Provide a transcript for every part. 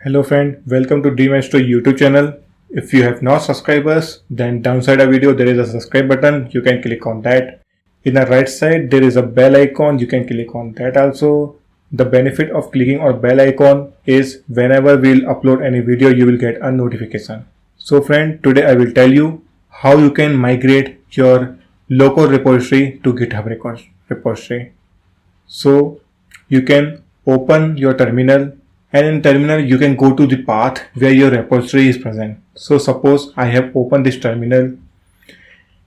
Hello friend, welcome to DMaestro YouTube channel. If you have not subscribed us, then downside a video there is a subscribe button, you can click on that. In the right side there is a bell icon, you can click on that also. The benefit of clicking on bell icon is whenever we'll upload any video you will get a notification. So friend, today I will tell you how you can migrate your local repository to GitHub repository. So you can open your terminal, and in terminal you can go to the path where your repository is present. So suppose I have opened this terminal.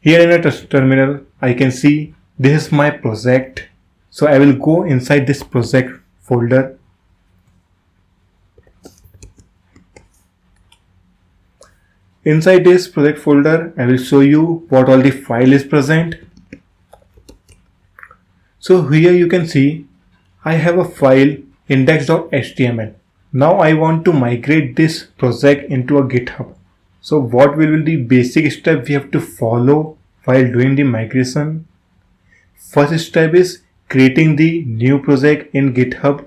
Here in a terminal I can see this is my project. So I will go inside this project folder. Inside this project folder I will show you what all the file is present. So here you can see I have a file index.html. Now I want to migrate this project into a GitHub. So what will be the basic step we have to follow while doing the migration? First step is creating the new project in GitHub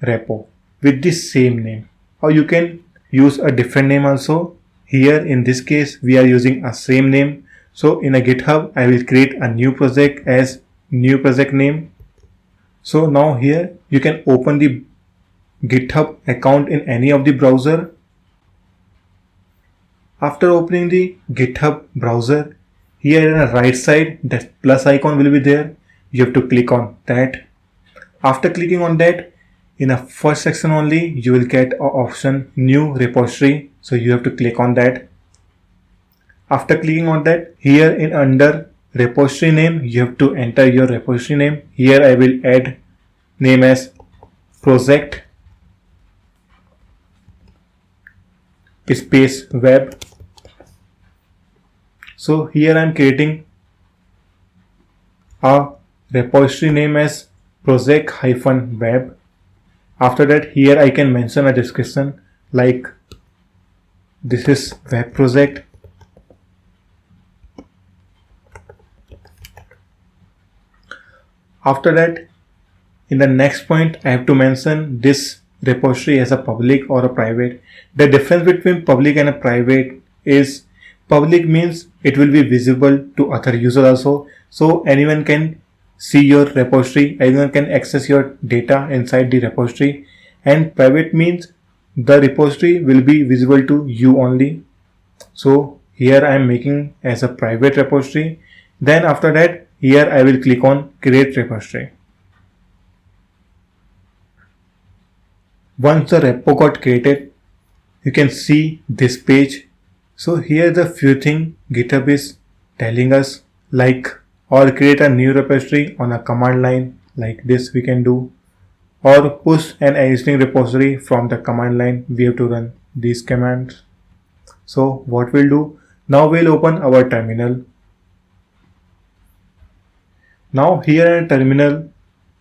repo with the same name, or you can use a different name also. Here in this case we are using a same name. So in a GitHub I will create a new project as new project name. So now here you can open the GitHub account in any of the browser. After opening the GitHub browser, here in the right side that plus icon will be there. You have to click on that. After clicking on that, in the first section only you will get an option new repository. So you have to click on that. After clicking on that, here in under repository name you have to enter your repository name. Here I will add name as project space web. So here I am creating a repository name as project-web. After that, here I can mention a description like this is web project. After that, in the next point I have to mention this repository as a public or a private. The difference between public and a private is public means it will be visible to other users also. So anyone can see your repository, anyone can access your data inside the repository. And private means the repository will be visible to you only. So here I am making as a private repository. Then after that, here I will click on create repository. Once the repo got created, you can see this page. So here the few things GitHub is telling us, like or create a new repository on a command line like this we can do, or push an existing repository from the command line. We have to run these commands. So what we'll do, now we'll open our terminal. Now here in terminal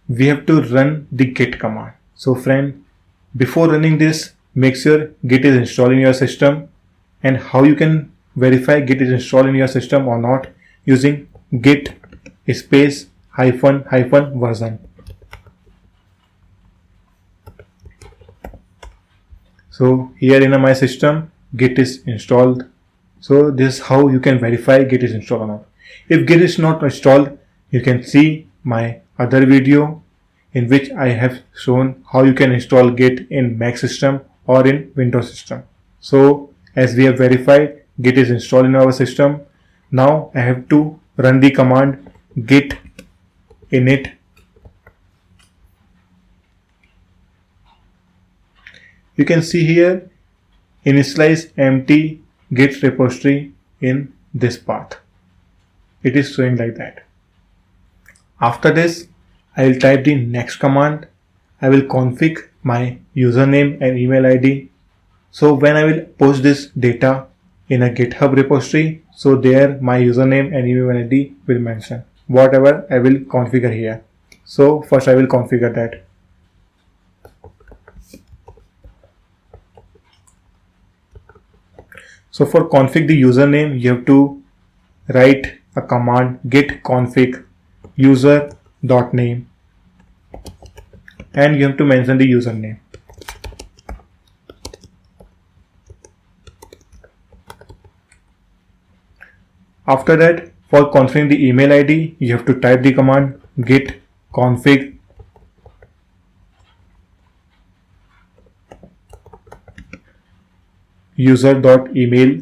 we have to run the git command. So friend, before running this, make sure git is installed in your system. And how you can verify git is installed in your system or not, using git space hyphen version. So here in my system git is installed. So this is how you can verify git is installed or not. If git is not installed, you can see my other video in which I have shown how you can install git in Mac system or in Windows system. So as we have verified git is installed in our system, now I have to run the command git init. You can see here initialize empty git repository in this path. It is showing like that. After this, I will type the next command. I will config my username and email ID. So when I will post this data in a GitHub repository, so there my username and email ID will mention whatever I will configure here. So first I will configure that. So for config the username, you have to write a command git config user.name, and you have to mention the username. After that, for configuring the email ID, you have to type the command git config user.email,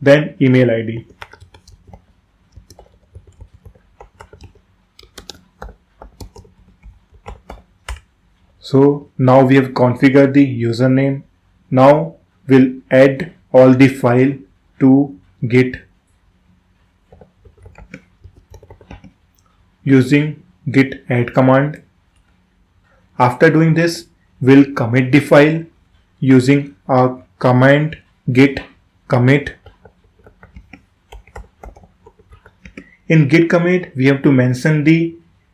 then email ID. So now we have configured the username. Now we'll add all the file to Git using git add command. After doing this, we'll commit the file using our command git commit. In git commit, we have to mention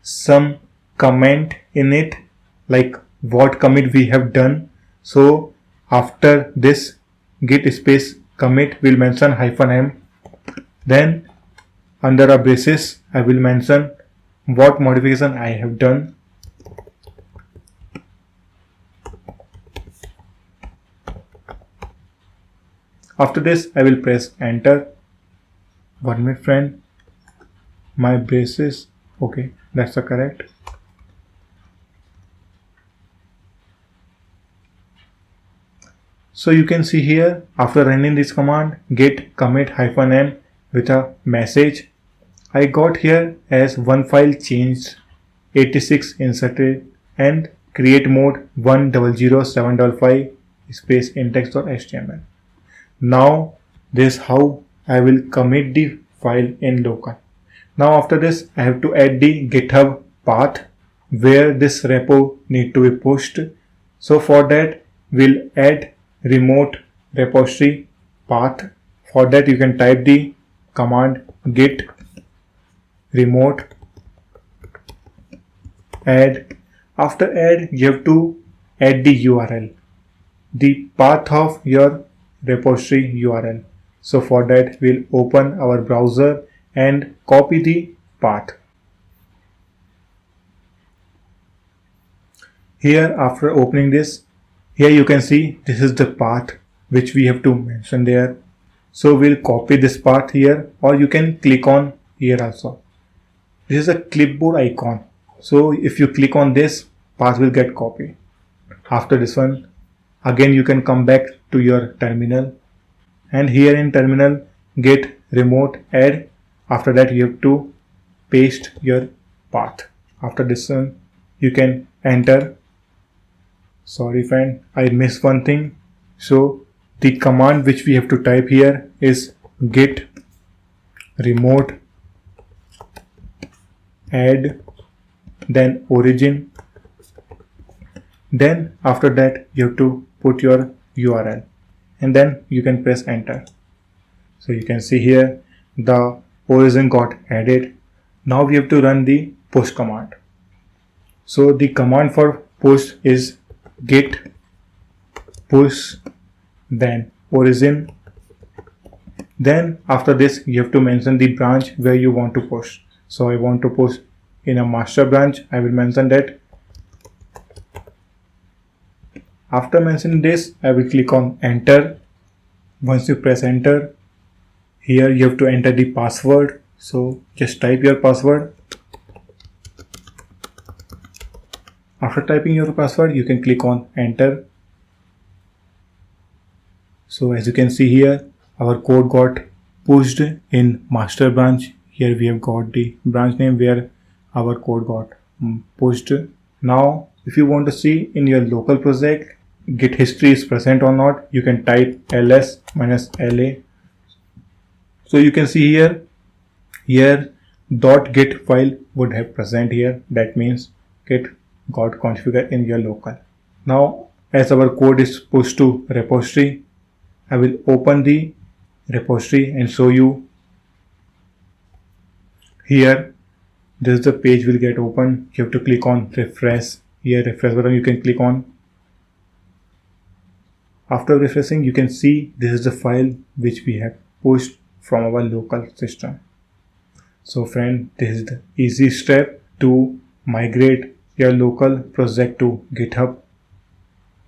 some comment in it, like what commit we have done. So after this git space commit, we'll mention -m. Then under a braces, I will mention what modification I have done. After this, I will press enter. 1 minute, friend. My braces. Okay, that's the correct. So you can see here, after running this command git commit -m with a message, I got here as one file changed, 86 inserted, and create mode 100755 space index.html. Now this is how I will commit the file in local. Now after this, I have to add the GitHub path where this repo need to be pushed. So for that, we'll add remote repository path. For that, you can type the command git remote add. After add, you have to add the URL, the path of your repository URL. So for that, we'll open our browser and copy the path. Here, after opening this, here you can see this is the path which we have to mention there. So we'll copy this path here, or you can click on here also. This is a clipboard icon. So if you click on this, path will get copied. After this one, again you can come back to your terminal, and here in terminal git remote add. After that, you have to paste your path. After this one, you can enter. Sorry friend, I missed one thing. So the command which we have to type here is git remote add, then origin. Then after that, you have to put your URL, and then you can press enter. So you can see here the origin got added. Now we have to run the push command. So the command for push is git push, then origin. Then after this, you have to mention the branch where you want to push. So I want to push in a master branch. I will mention that. After mentioning this, I will click on enter. Once you press enter, here you have to enter the password. So just type your password. After typing your password, you can click on enter. So as you can see here, our code got pushed in master branch. Here we have got the branch name where our code got pushed. Now if you want to see in your local project git history is present or not, you can type ls-la. So you can see here .git file would have present here. That means git got configured in your local. Now as our code is pushed to repository, I will open the repository and show you. Here this is the page will get open. You have to click on refresh. Here refresh button you can click on. After refreshing, you can see this is the file which we have pushed from our local system. So friend, this is the easy step to migrate your local project to GitHub.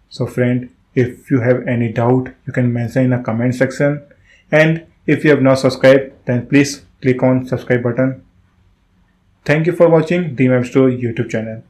So friend, If you have any doubt, you can mention in the comment section. And if you have not subscribed, then please click on subscribe button. Thank you for watching Dream App Store YouTube channel.